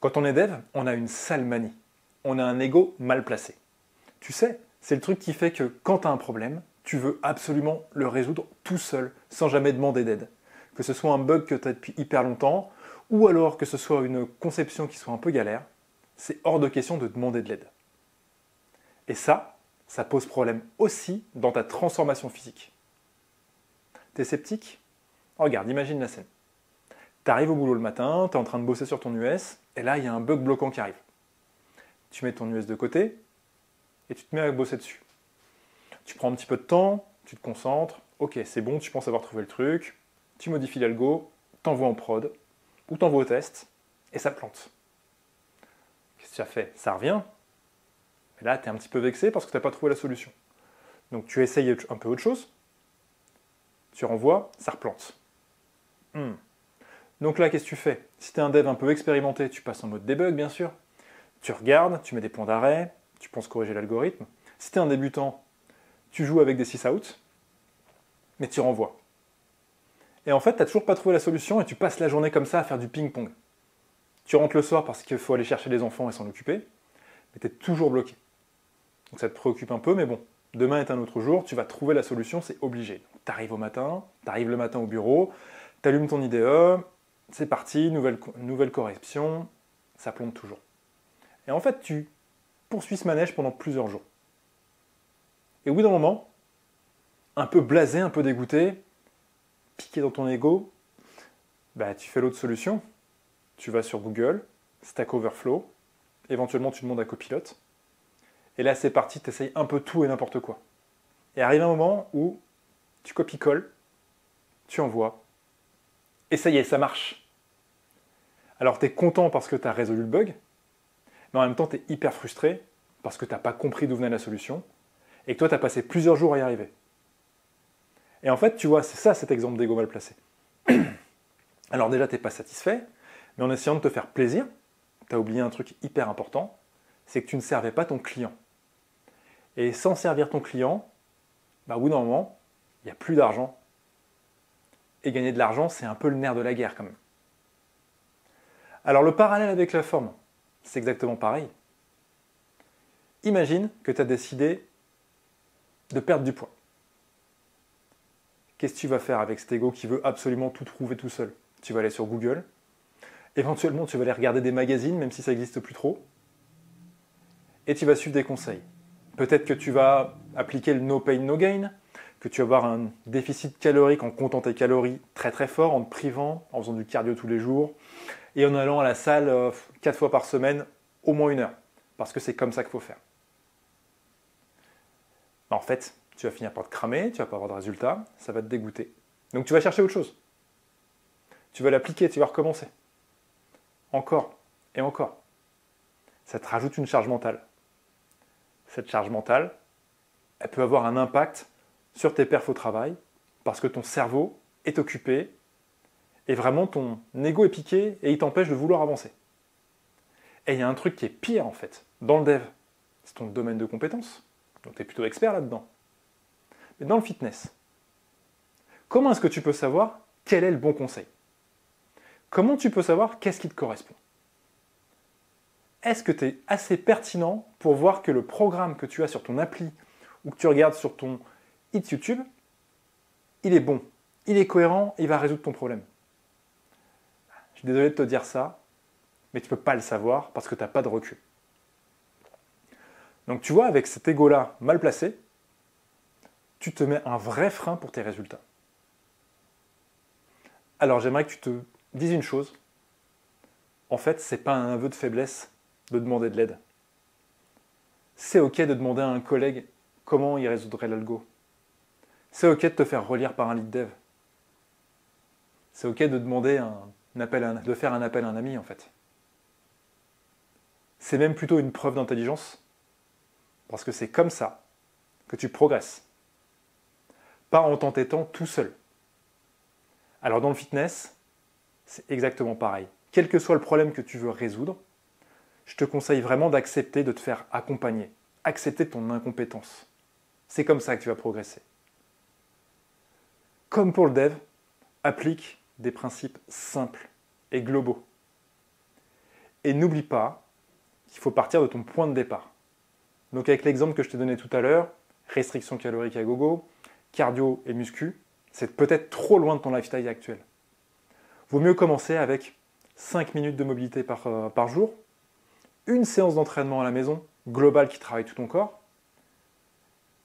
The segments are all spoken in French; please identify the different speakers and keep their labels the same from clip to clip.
Speaker 1: Quand on est dev, on a une sale manie. On a un ego mal placé. Tu sais, c'est le truc qui fait que quand tu as un problème, tu veux absolument le résoudre tout seul, sans jamais demander d'aide. Que ce soit un bug que tu as depuis hyper longtemps, ou alors que ce soit une conception qui soit un peu galère, c'est hors de question de demander de l'aide. Et ça pose problème aussi dans ta transformation physique. T'es sceptique? Regarde, imagine la scène. T'arrives au boulot le matin, t'es en train de bosser sur ton US, et là, il y a un bug bloquant qui arrive. Tu mets ton US de côté, et tu te mets à bosser dessus. Tu prends un petit peu de temps, tu te concentres, ok, c'est bon, tu penses avoir trouvé le truc, tu modifies l'algo, t'envoies en prod, ou t'envoies au test, et ça plante. Qu'est-ce que tu as fait? Ça revient. Et là, tu es un petit peu vexé parce que tu n'as pas trouvé la solution. Donc tu essayes un peu autre chose, tu renvoies, ça replante. Donc là, qu'est-ce que tu fais? Si tu es un dev un peu expérimenté, tu passes en mode debug, bien sûr. Tu regardes, tu mets des points d'arrêt, tu penses corriger l'algorithme. Si tu es un débutant, tu joues avec des sysout, mais tu renvoies. Et en fait, tu n'as toujours pas trouvé la solution et tu passes la journée comme ça à faire du ping-pong. Tu rentres le soir parce qu'il faut aller chercher les enfants et s'en occuper, mais tu es toujours bloqué. Donc ça te préoccupe un peu, mais bon, demain est un autre jour, tu vas trouver la solution, c'est obligé. Tu arrives le matin au bureau, tu allumes ton IDE, c'est parti, nouvelle correction, ça plombe toujours. Et en fait, tu poursuis ce manège pendant plusieurs jours. Et au bout d'un moment, un peu blasé, un peu dégoûté, piqué dans ton ego, bah, tu fais l'autre solution. Tu vas sur Google, Stack Overflow, éventuellement tu demandes à Copilote, et là c'est parti, tu essayes un peu tout et n'importe quoi. Et arrive un moment où tu copies-colles, tu envoies, et ça y est, ça marche. Alors tu es content parce que tu as résolu le bug, mais en même temps tu es hyper frustré parce que tu n'as pas compris d'où venait la solution, et que toi tu as passé plusieurs jours à y arriver. Et en fait, tu vois, c'est ça cet exemple d'ego mal placé. Alors déjà, tu n'es pas satisfait, mais en essayant de te faire plaisir, tu as oublié un truc hyper important, c'est que tu ne servais pas ton client. Et sans servir ton client, bah, au bout d'un moment, il n'y a plus d'argent. Et gagner de l'argent, c'est un peu le nerf de la guerre quand même. Alors le parallèle avec la forme, c'est exactement pareil. Imagine que tu as décidé de perdre du poids. Qu'est-ce que tu vas faire avec cet ego qui veut absolument tout trouver tout seul? Tu vas aller sur Google, éventuellement tu vas aller regarder des magazines, même si ça n'existe plus trop, et tu vas suivre des conseils. Peut-être que tu vas appliquer le no pain, no gain, que tu vas avoir un déficit calorique en comptant tes calories très très fort, en te privant, en faisant du cardio tous les jours, et en allant à la salle 4 fois par semaine, au moins 1 heure, parce que c'est comme ça qu'il faut faire. En fait, tu vas finir par te cramer, tu vas pas avoir de résultat, ça va te dégoûter. Donc tu vas chercher autre chose. Tu vas l'appliquer, tu vas recommencer. Encore et encore. Ça te rajoute une charge mentale. Cette charge mentale, elle peut avoir un impact sur tes perfs au travail, parce que ton cerveau est occupé, et vraiment ton ego est piqué, et il t'empêche de vouloir avancer. Et il y a un truc qui est pire en fait, dans le dev, c'est ton domaine de compétence, donc tu es plutôt expert là-dedans. Mais dans le fitness, comment est-ce que tu peux savoir quel est le bon conseil? Comment tu peux savoir qu'est-ce qui te correspond? Est-ce que tu es assez pertinent pour voir que le programme que tu as sur ton appli ou que tu regardes sur ton hit YouTube, il est bon, il est cohérent, il va résoudre ton problème? Je suis désolé de te dire ça, mais tu ne peux pas le savoir parce que tu n'as pas de recul. Donc tu vois, avec cet ego-là mal placé, tu te mets un vrai frein pour tes résultats. Alors j'aimerais que tu te dises une chose. En fait, ce n'est pas un aveu de faiblesse de demander de l'aide. C'est ok de demander à un collègue comment il résoudrait l'algo. C'est ok de te faire relire par un lead dev. C'est ok de demander de faire un appel à un ami en fait. C'est même plutôt une preuve d'intelligence, parce que c'est comme ça que tu progresses. Pas en t'entêtant tout seul. Alors dans le fitness, c'est exactement pareil. Quel que soit le problème que tu veux résoudre, je te conseille vraiment d'accepter de te faire accompagner. Accepter ton incompétence. C'est comme ça que tu vas progresser. Comme pour le dev, applique des principes simples et globaux. Et n'oublie pas qu'il faut partir de ton point de départ. Donc avec l'exemple que je t'ai donné tout à l'heure, restriction calorique à gogo, cardio et muscu, c'est peut-être trop loin de ton lifestyle actuel. Vaut mieux commencer avec 5 minutes de mobilité par jour, une séance d'entraînement à la maison, globale qui travaille tout ton corps,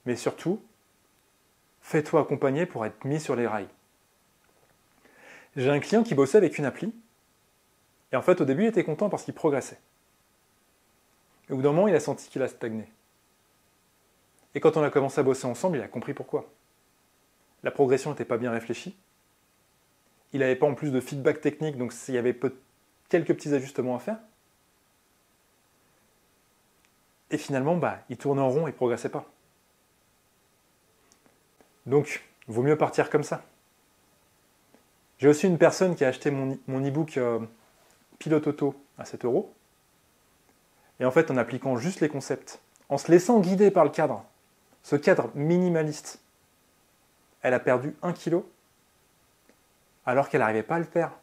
Speaker 1: mais surtout, fais-toi accompagner pour être mis sur les rails. J'ai un client qui bossait avec une appli, et en fait au début il était content parce qu'il progressait. Et au bout d'un moment il a senti qu'il a stagné. Et quand on a commencé à bosser ensemble, il a compris pourquoi. La progression n'était pas bien réfléchie, il n'avait pas en plus de feedback technique, donc il y avait quelques petits ajustements à faire. Et finalement, il tournait en rond et ne progressait pas. Donc, il vaut mieux partir comme ça. J'ai aussi une personne qui a acheté mon e-book Pilote Auto à 7 €. Et en fait, en appliquant juste les concepts, en se laissant guider par le cadre, ce cadre minimaliste, elle a perdu 1 kg alors qu'elle n'arrivait pas à le perdre.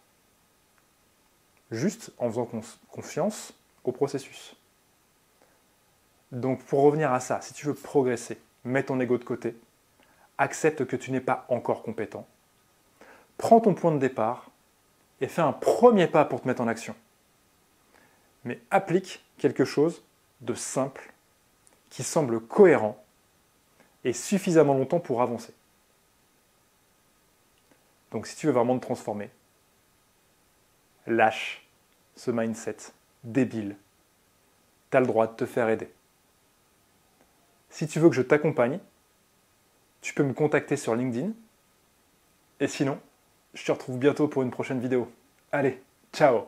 Speaker 1: Juste en faisant confiance au processus. Donc pour revenir à ça, si tu veux progresser, mets ton ego de côté, accepte que tu n'es pas encore compétent, prends ton point de départ et fais un premier pas pour te mettre en action. Mais applique quelque chose de simple, qui semble cohérent et suffisamment longtemps pour avancer. Donc si tu veux vraiment te transformer, lâche ce mindset débile. Tu as le droit de te faire aider. Si tu veux que je t'accompagne, tu peux me contacter sur LinkedIn. Et sinon, je te retrouve bientôt pour une prochaine vidéo. Allez, ciao!